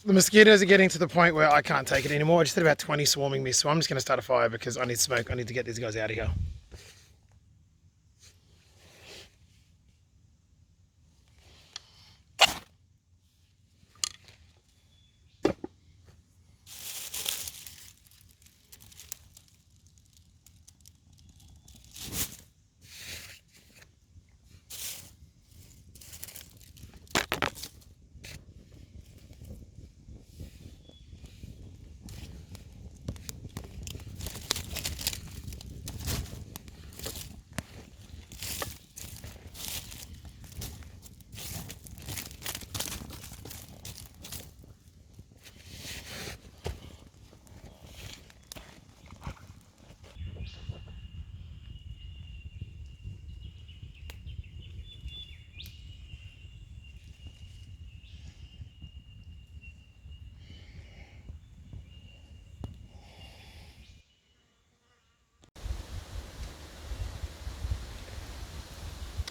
The mosquitoes are getting to the point where I can't take it anymore. I just had about 20 swarming me, so I'm just going to start a fire because I need smoke. I need to get these guys out of here.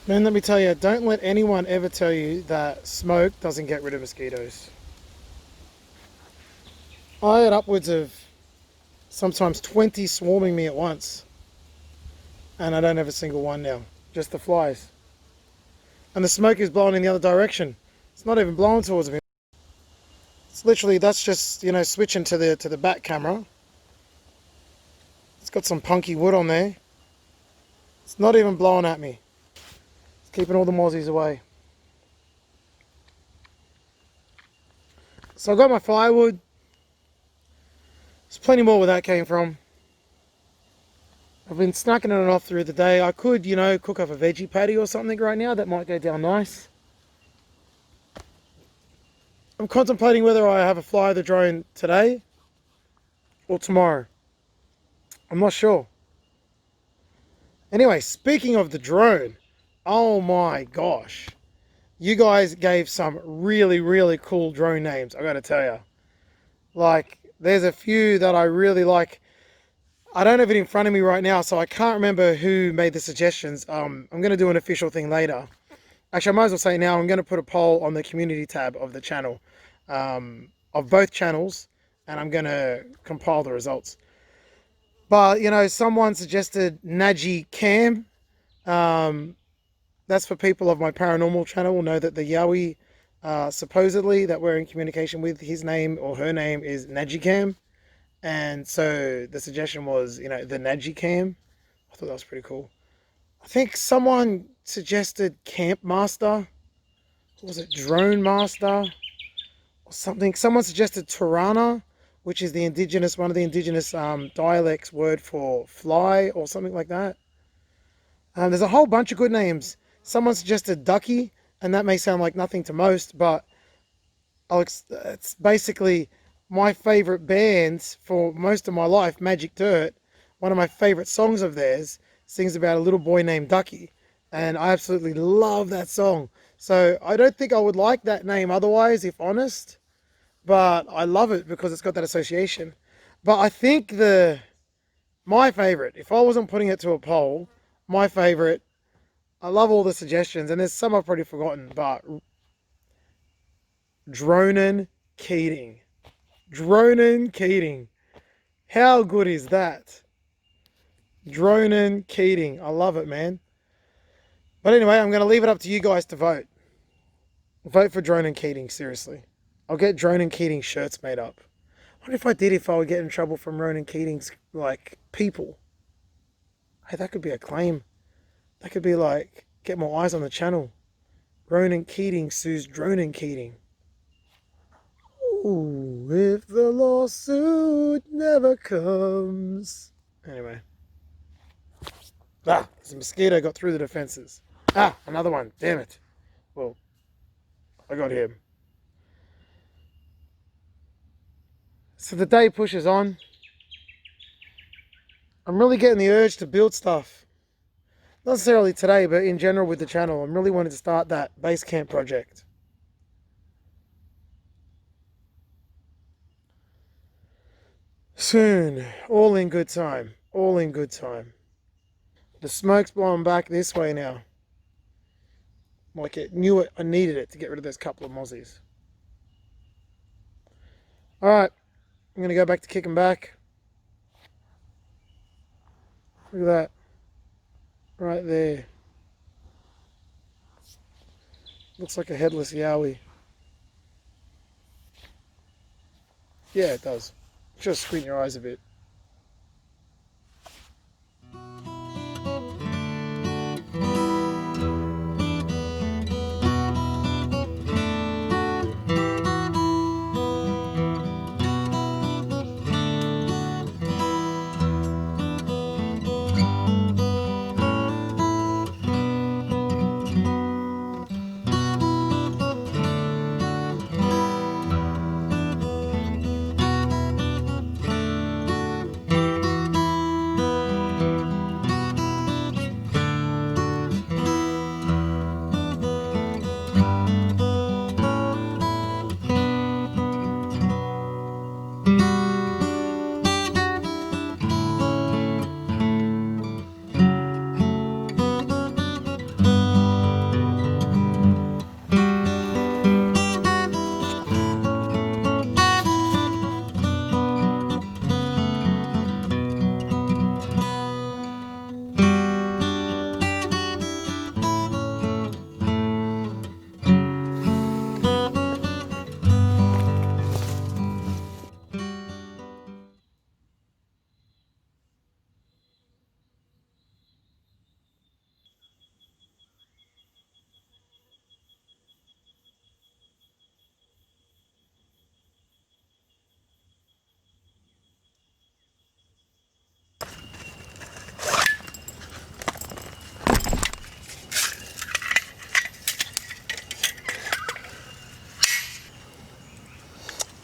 Man, let me tell you, don't let anyone ever tell you that smoke doesn't get rid of mosquitoes. I had upwards of sometimes 20 swarming me at once, and I don't have a single one now, just the flies. And the smoke is blowing in the other direction. It's not even blowing towards me. It's literally, that's just, you know, switching to the back camera. It's got some punky wood on there. It's not even blowing at me. It's keeping all the mozzies away. So I got my firewood. There's plenty more where that came from. I've been snacking it off through the day. I could, you know, cook up a veggie patty or something right now. That might go down nice. I'm contemplating whether I have a fly the drone today or tomorrow. I'm not sure. Anyway, speaking of the drone, oh my gosh. You guys gave some really, really cool drone names, I gotta tell you. Like, there's a few that I really like. I don't have it in front of me right now, so I can't remember who made the suggestions. I'm going to do an official thing later. Actually, I might as well say now, I'm going to put a poll on the community tab of the channel, of both channels, and I'm going to compile the results. But, you know, someone suggested Naji Cam. That's for people of my paranormal channel will know that the Yowie, supposedly, that we're in communication with, his name or her name is Naji Cam. And so the suggestion was, you know, the Naji Cam. I thought that was pretty cool. I think someone suggested Camp Master. What was it? Drone Master or something. Someone suggested Tirana, which is the indigenous, one of the indigenous dialects word for fly or something like that. There's a whole bunch of good names. Someone suggested Ducky, and that may sound like nothing to most, but it's basically my favorite bands for most of my life, Magic Dirt. One of my favorite songs of theirs sings about a little boy named Ducky, and I absolutely love that song. So I don't think I would like that name otherwise, if honest, but I love it because it's got that association. But I think my favorite, if I wasn't putting it to a poll, my favorite, I love all the suggestions, and there's some I've probably forgotten, but Dronin Keating. Dronin Keating. How good is that? Dronin Keating. I love it, man. But anyway, I'm going to leave it up to you guys to vote. Vote for Dronin Keating, seriously. I'll get Dronin Keating shirts made up. What if I would get in trouble from Ronan Keating's, like, people? Hey, that could be a claim. That could be like, get more eyes on the channel. Ronan Keating sues Dronin Keating. Ooh, if the lawsuit never comes. Anyway. There's a mosquito got through the defenses. Another one. Damn it. Well, I got him. So the day pushes on. I'm really getting the urge to build stuff. Not necessarily today, but in general with the channel. I'm really wanting to start that base camp project. Soon. All in good time. All in good time. The smoke's blowing back this way now. Like it knew it, I needed it to get rid of those couple of mozzies. Alright, I'm going to go back to kicking back. Look at that. Right there. Looks like a headless yowie. Yeah, it does. Just squint your eyes a bit.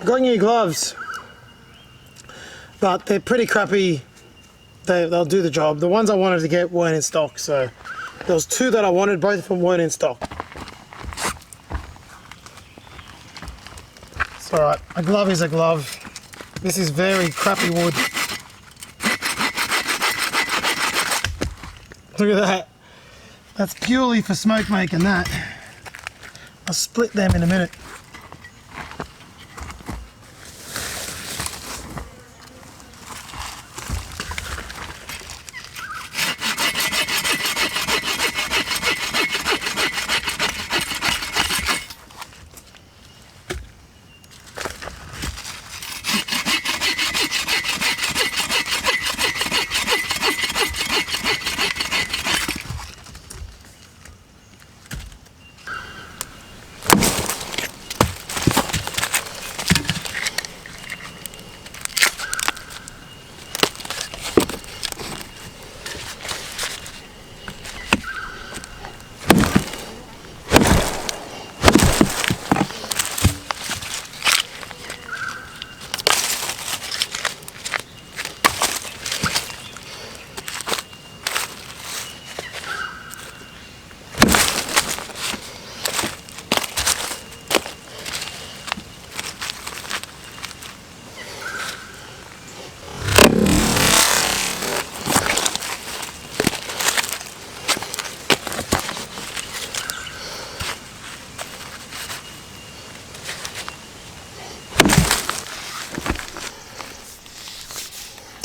Got new gloves, but they're pretty crappy. They'll do the job. The ones I wanted to get weren't in stock, so there was two that I wanted, both of them weren't in stock. It's alright, a glove is a glove. This is very crappy wood. Look at that. That's purely for smoke making that. I'll split them in a minute.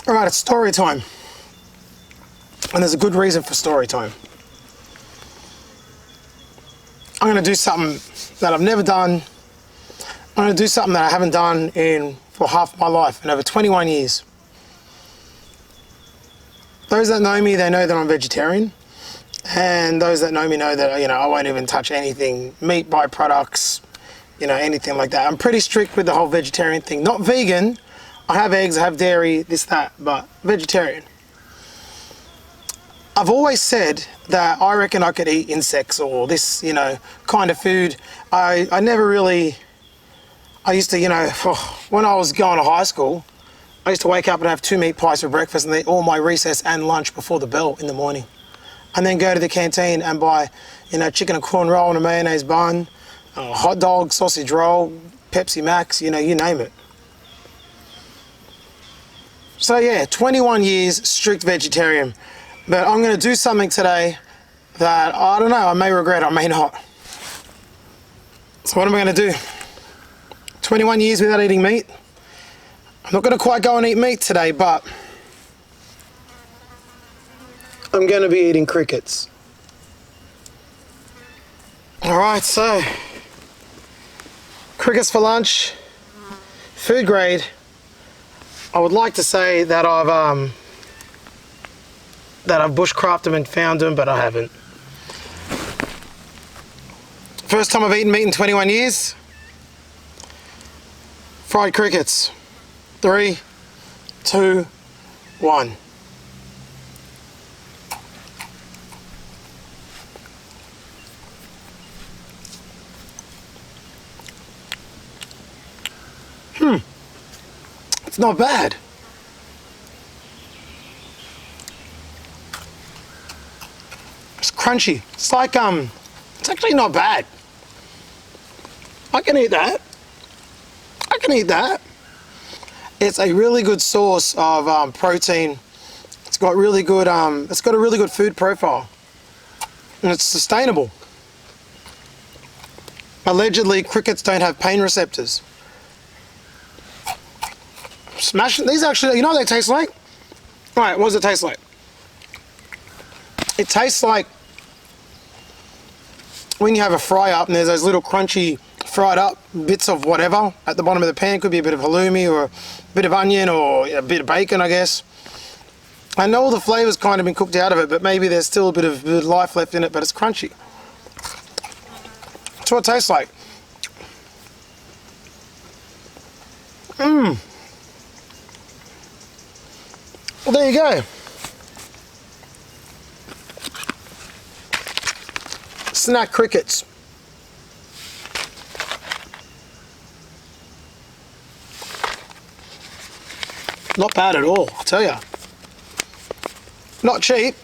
Alright, it's story time. And there's a good reason for story time. I'm going to do something that I've never done. I'm going to do something that I haven't done for half my life, in over 21 years. Those that know me, they know that I'm vegetarian. And those that know me know that, I won't even touch anything, meat byproducts, anything like that. I'm pretty strict with the whole vegetarian thing. Not vegan. I have eggs, I have dairy, this, that, but vegetarian. I've always said that I reckon I could eat insects or this, kind of food. I never really, I used to, when I was going to high school, I used to wake up and have 2 meat pies for breakfast and eat all my recess and lunch before the bell in the morning. And then go to the canteen and buy, chicken and corn roll and a mayonnaise bun, hot dog, sausage roll, Pepsi Max, you name it. So yeah, 21 years strict vegetarian. But I'm going to do something today that, I don't know, I may regret, I may not. So what am I going to do? 21 years without eating meat. I'm not going to quite go and eat meat today, but I'm going to be eating crickets. Alright, so crickets for lunch, food grade. I would like to say that I've bushcrafted them and found them, but I haven't. First time I've eaten meat in 21 years. Fried crickets. 3, 2, 1. It's not bad. It's crunchy. It's like, it's actually not bad. I can eat that. I can eat that. It's a really good source of protein. It's got really good, it's got a really good food profile. And it's sustainable. Allegedly, crickets don't have pain receptors. Smashing these actually, you know what they taste like? Alright, what does it taste like? It tastes like when you have a fry up and there's those little crunchy fried up bits of whatever at the bottom of the pan. Could be a bit of halloumi or a bit of onion or a bit of bacon, I guess. I know all the flavour's kind of been cooked out of it, but maybe there's still a bit of life left in it, but it's crunchy. That's what it tastes like. Well, there you go. Snack crickets. Not bad at all, I'll tell you. Not cheap.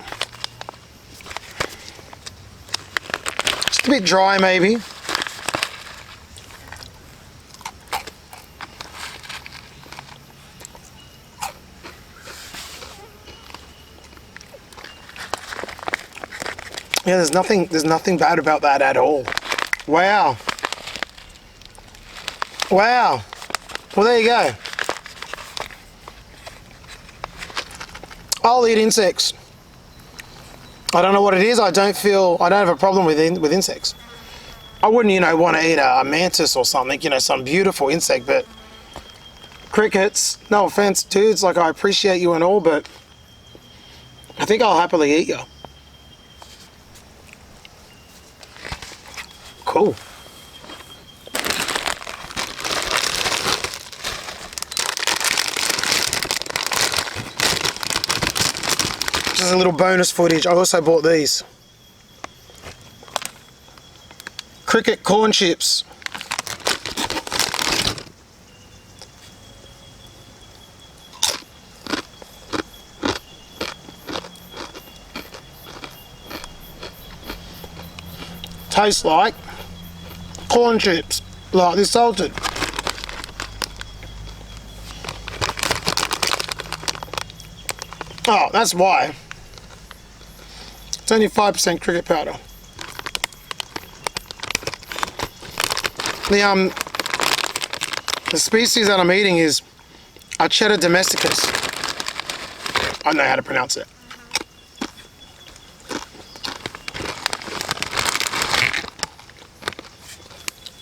Just a bit dry, maybe. Yeah, there's nothing bad about that at all. Wow. Wow. Well, there you go. I'll eat insects. I don't know what it is. I don't have a problem with insects. I wouldn't, want to eat a mantis or something, some beautiful insect, but crickets, no offense, dudes, like I appreciate you and all, but I think I'll happily eat you. Cool. Just a little bonus footage. I also bought these. Cricket corn chips. Tastes like corn chips, lightly salted. Oh, that's why. It's only 5% cricket powder. The species that I'm eating is Archetta domesticus. I don't know how to pronounce it.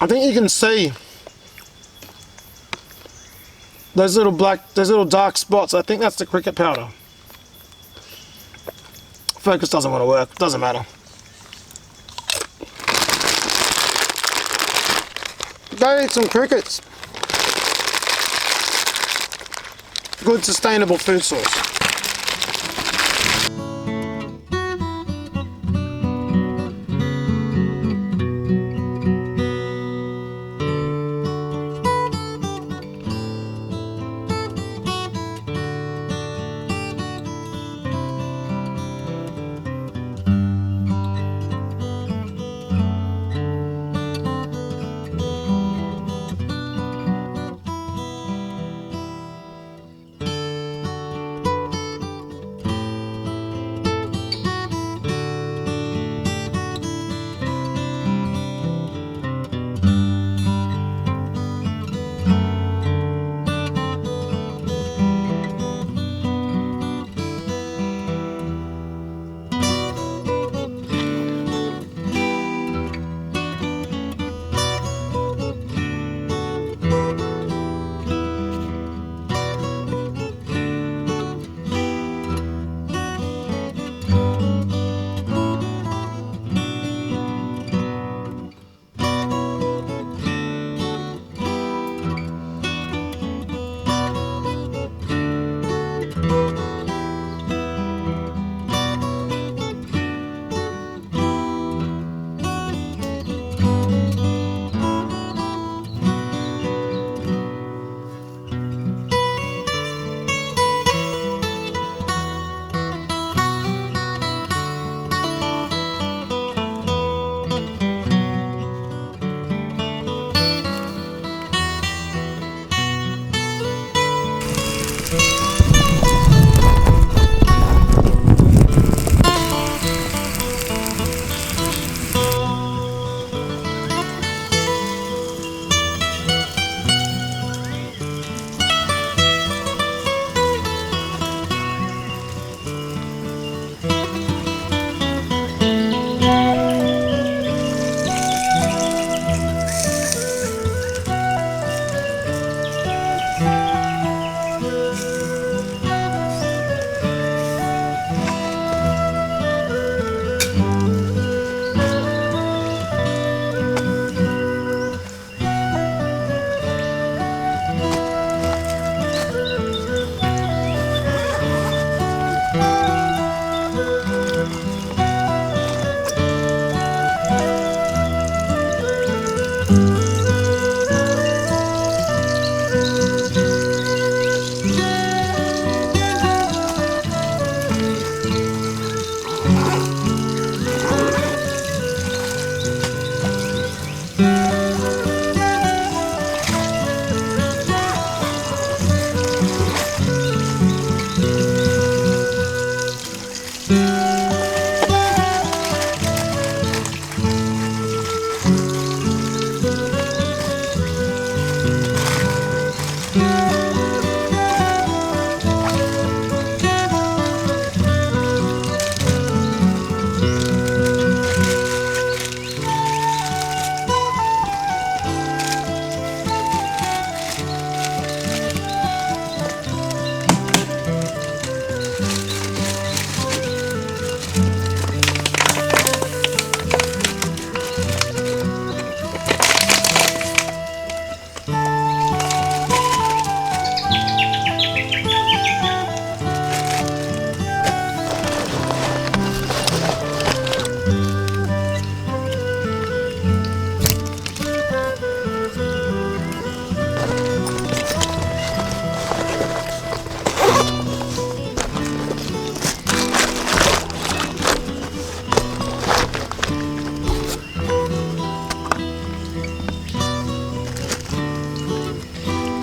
I think you can see those little dark spots. I think that's the cricket powder. Focus doesn't want to work, doesn't matter. Go eat some crickets. Good sustainable food source.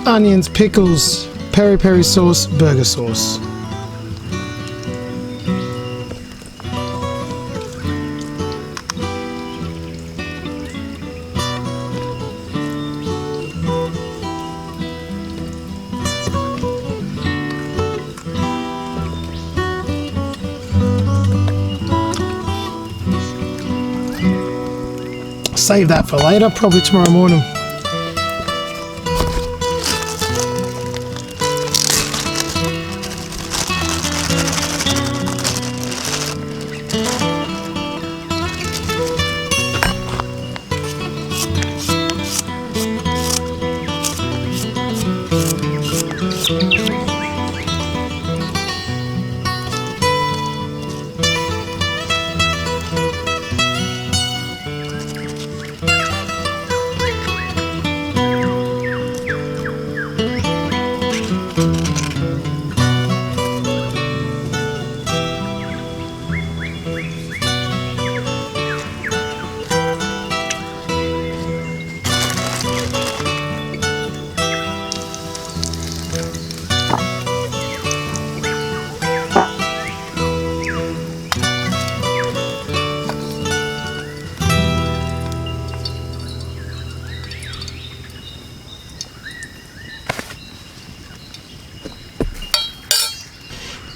Onions, pickles, peri peri sauce, burger sauce. Save that for later, probably tomorrow morning.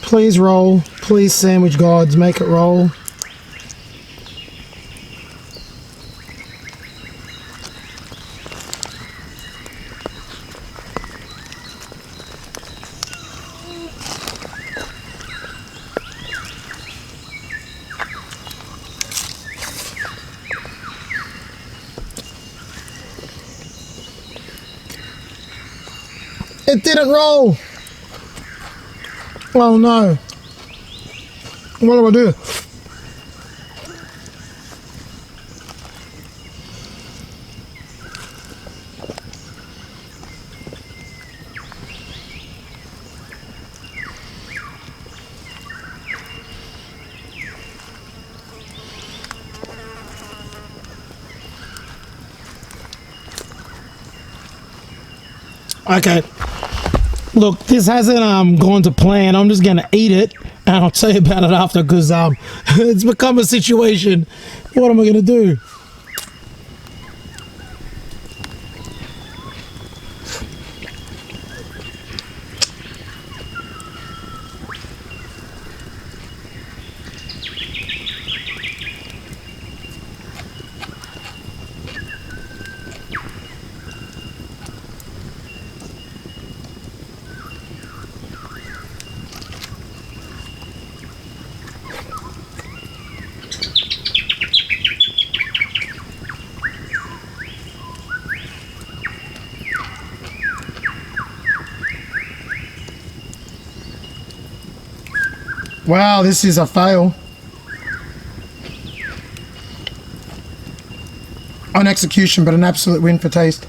Please roll. Please, sandwich gods, make it roll. It didn't roll. Oh no. What do I do? Okay. Look, this hasn't gone to plan. I'm just gonna eat it, and I'll tell you about it after, because it's become a situation. What am I gonna do? Wow, this is a fail. On execution, but an absolute win for taste.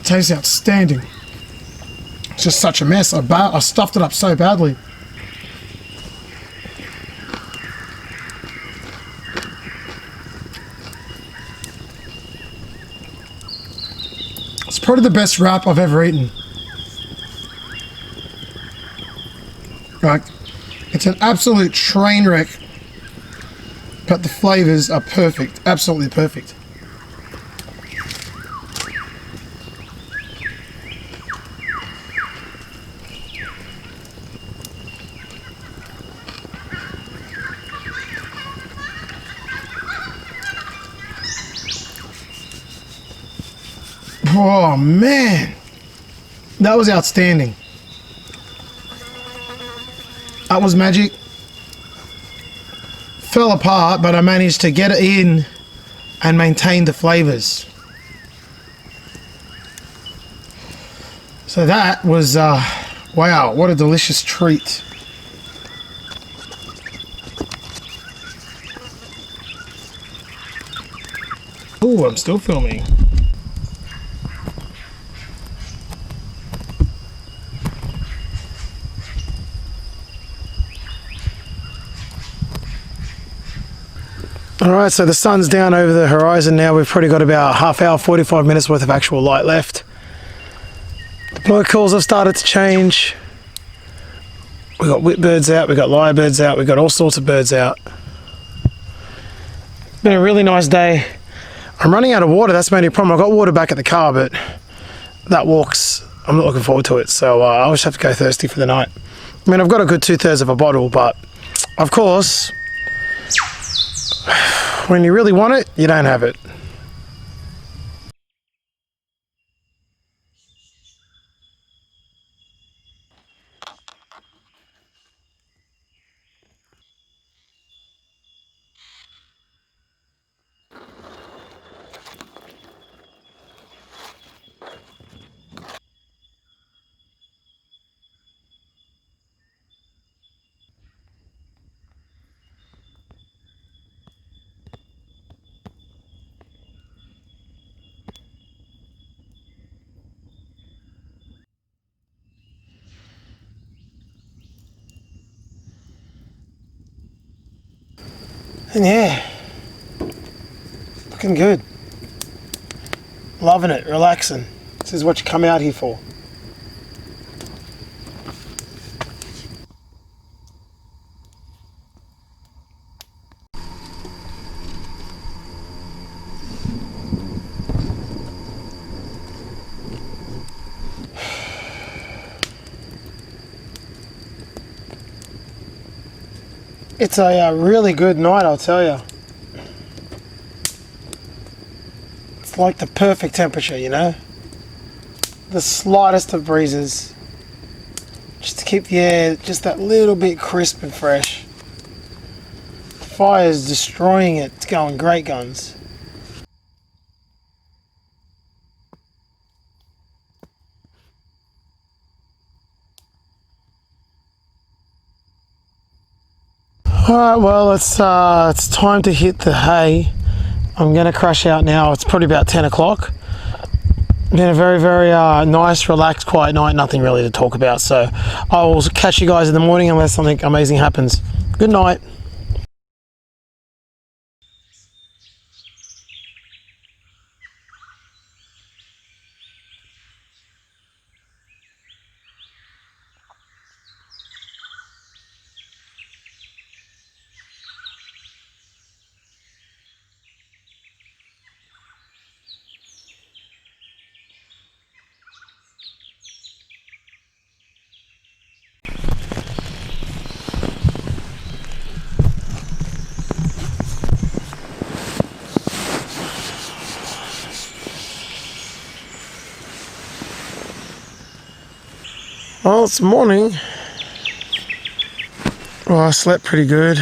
Tastes outstanding. It's just such a mess. I stuffed it up so badly. It's probably the best wrap I've ever eaten. Like, it's an absolute train wreck, but the flavors are perfect, absolutely perfect. Oh man, that was outstanding. That was magic. Fell apart, but I managed to get it in and maintain the flavors. So that was, wow, what a delicious treat. Oh, I'm still filming. Alright, so the sun's down over the horizon now. We've probably got about half hour, 45 minutes worth of actual light left. The blow calls have started to change. We've got whitbirds out, we've got lyrebirds out, we've got all sorts of birds out. Been a really nice day. I'm running out of water, that's the only problem. I've got water back at the car, but that walk's, I'm not looking forward to it, so I'll just have to go thirsty for the night. I mean, I've got a good 2/3 of a bottle, but of course, when you really want it, you don't have it. And yeah, looking good. Loving it, relaxing. This is what you come out here for. It's a really good night, I'll tell you. It's like the perfect temperature, you know? The slightest of breezes. Just to keep the air just that little bit crisp and fresh. The fire's destroying it. It's going great guns. Alright, well, it's time to hit the hay. I'm going to crash out now. It's probably about 10 o'clock. Been a very, very nice, relaxed, quiet night. Nothing really to talk about. So I will catch you guys in the morning unless something amazing happens. Good night. Well, it's morning. Well, I slept pretty good.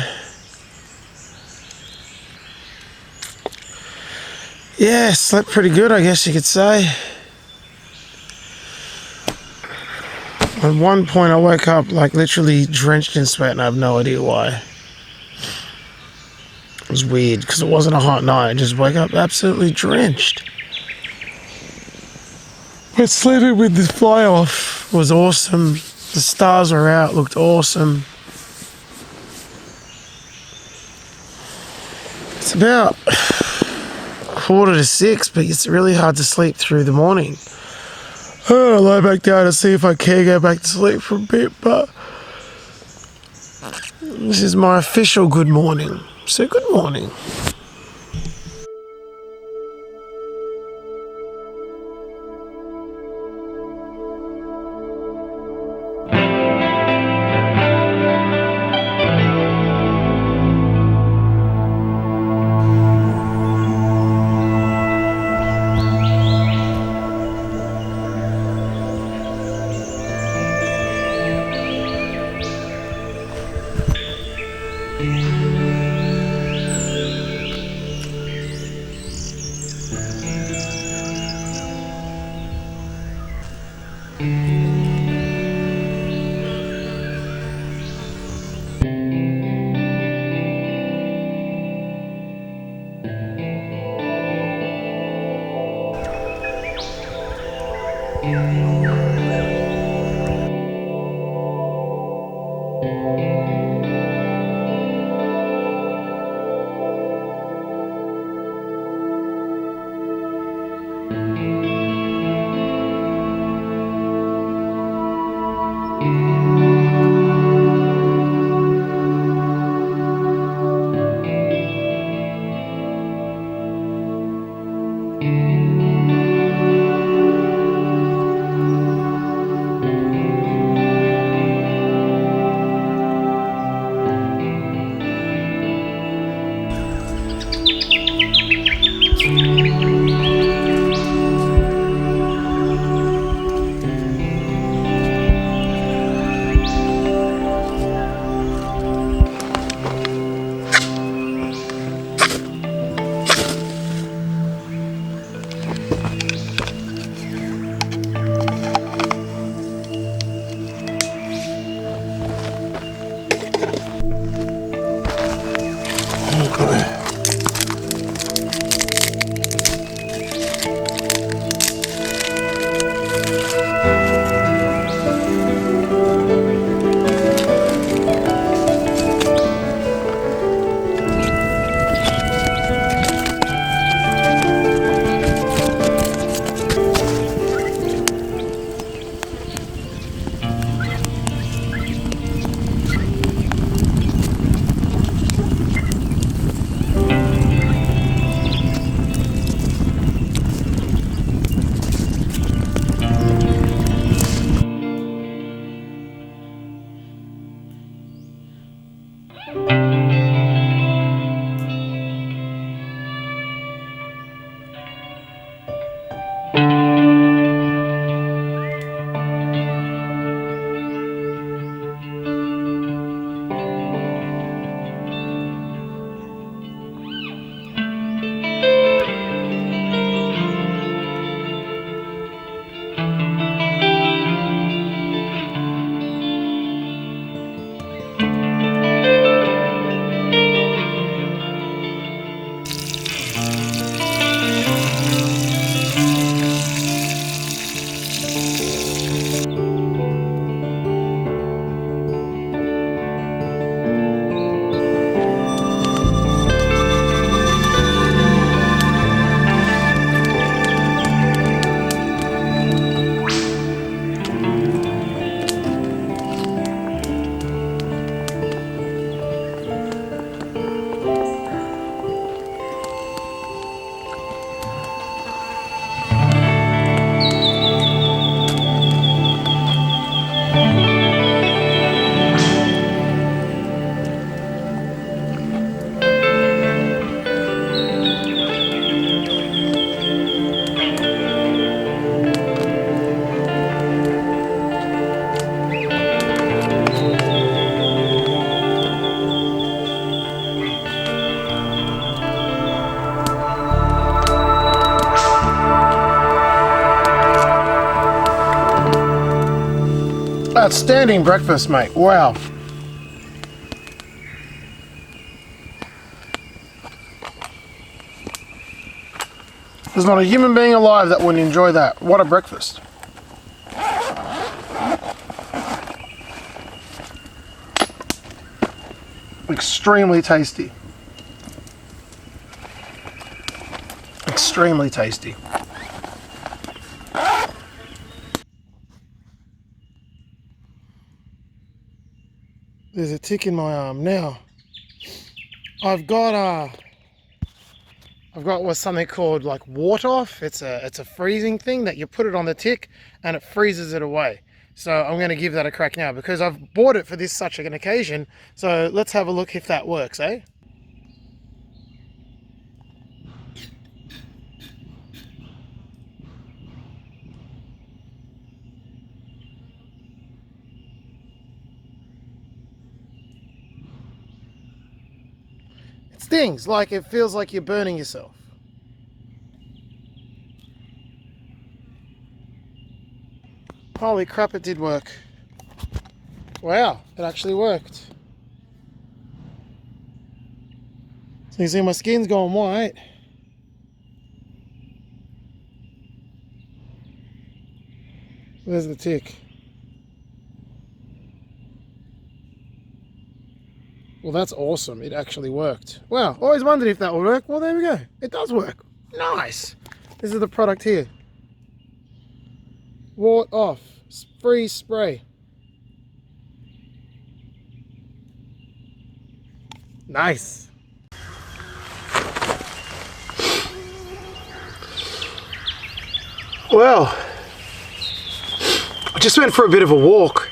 Yeah, slept pretty good, I guess you could say. At one point I woke up like literally drenched in sweat and I have no idea why. It was weird because it wasn't a hot night. I just woke up absolutely drenched. But sleeping with the fly off was awesome. The stars were out, looked awesome. It's about 5:45, but it's really hard to sleep through the morning. I'm gonna lie back down and see if I can go back to sleep for a bit, but this is my official good morning. So good morning. Outstanding breakfast, mate. Wow. There's not a human being alive that wouldn't enjoy that. What a breakfast. Extremely tasty. Extremely tasty. There's a tick in my arm. Now, I've got what's something called like wart off. It's a freezing thing that you put it on the tick and it freezes it away. So I'm going to give that a crack now because I've bought it for this such an occasion. So let's have a look if that works, eh? It stings, like it feels like you're burning yourself. Holy crap, it did work. Wow, it actually worked. So you see my skin's going white. There's the tick. Well, that's awesome. It actually worked. Wow, always wondered if that would work. Well, there we go. It does work. Nice. This is the product here. Wart off. Free spray. Nice. Well, I just went for a bit of a walk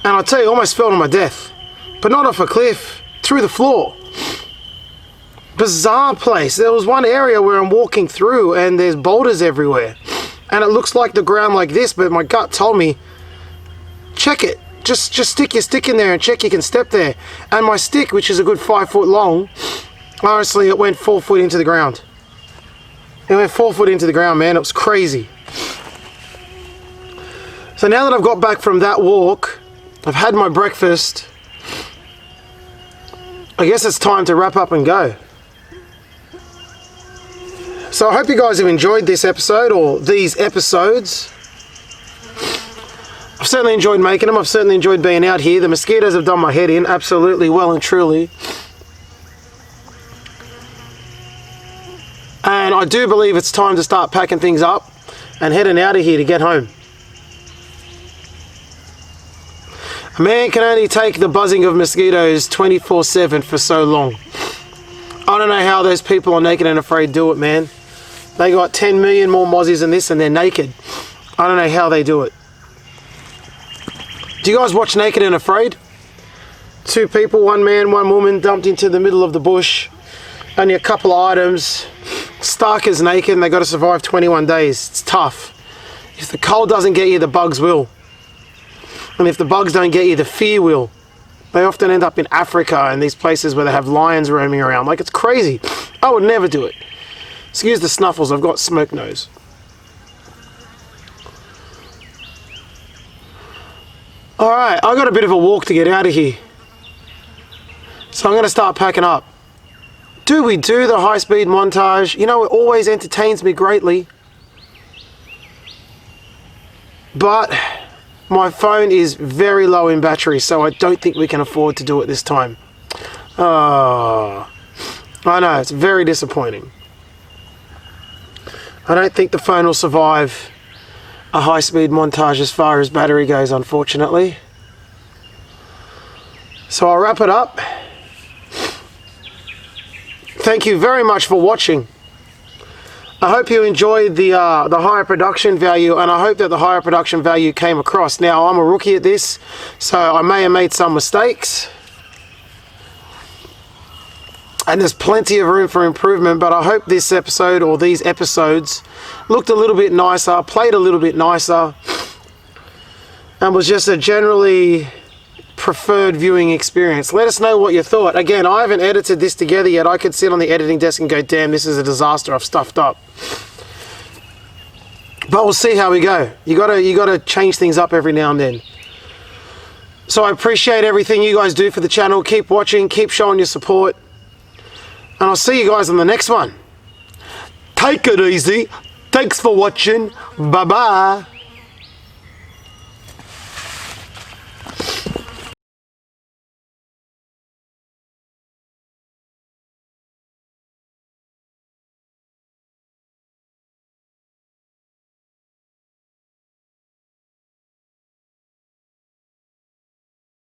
and I'll tell you, I almost fell to my death, but not off a cliff, through the floor. Bizarre place. There was one area where I'm walking through and there's boulders everywhere and it looks like the ground like this, but my gut told me, check it. Just stick your stick in there and check you can step there. And my stick, which is a good 5 foot long, honestly, it went 4 foot into the ground. It went 4 foot into the ground, man. It was crazy. So now that I've got back from that walk, I've had my breakfast, I guess it's time to wrap up and go. So I hope you guys have enjoyed this episode or these episodes. I've certainly enjoyed making them. I've certainly enjoyed being out here. The mosquitoes have done my head in, absolutely, well and truly. And I do believe it's time to start packing things up and heading out of here to get home. A man can only take the buzzing of mosquitoes 24/7 for so long. I don't know how those people on Naked and Afraid do it, man. They got 10 million more mozzies than this and they're naked. I don't know how they do it. Do you guys watch Naked and Afraid? 2 people, 1 man, 1 woman, dumped into the middle of the bush. Only a couple of items. Stark is naked and they got to survive 21 days. It's tough. If the cold doesn't get you, the bugs will. And if the bugs don't get you, the fear will. They often end up in Africa and these places where they have lions roaming around. Like, it's crazy. I would never do it. Excuse the snuffles, I've got smoke nose. Alright, I've got a bit of a walk to get out of here. So I'm going to start packing up. Do we do the high-speed montage? You know, it always entertains me greatly. But my phone is very low in battery, so I don't think we can afford to do it this time. Oh, I know, it's very disappointing. I don't think the phone will survive a high-speed montage as far as battery goes, unfortunately. So I'll wrap it up. Thank you very much for watching. I hope you enjoyed the higher production value, and I hope that the higher production value came across. Now, I'm a rookie at this, so I may have made some mistakes. And there's plenty of room for improvement, but I hope this episode or these episodes looked a little bit nicer, played a little bit nicer, and was just a generally preferred viewing experience. Let us know what you thought. Again, I haven't edited this together yet. I could sit on the editing desk and go, damn, this is a disaster, I've stuffed up. But we'll see how we go. You gotta change things up every now and then. So I appreciate everything you guys do for the channel. Keep watching, keep showing your support. And I'll see you guys on the next one. Take it easy. Thanks for watching. Bye-bye.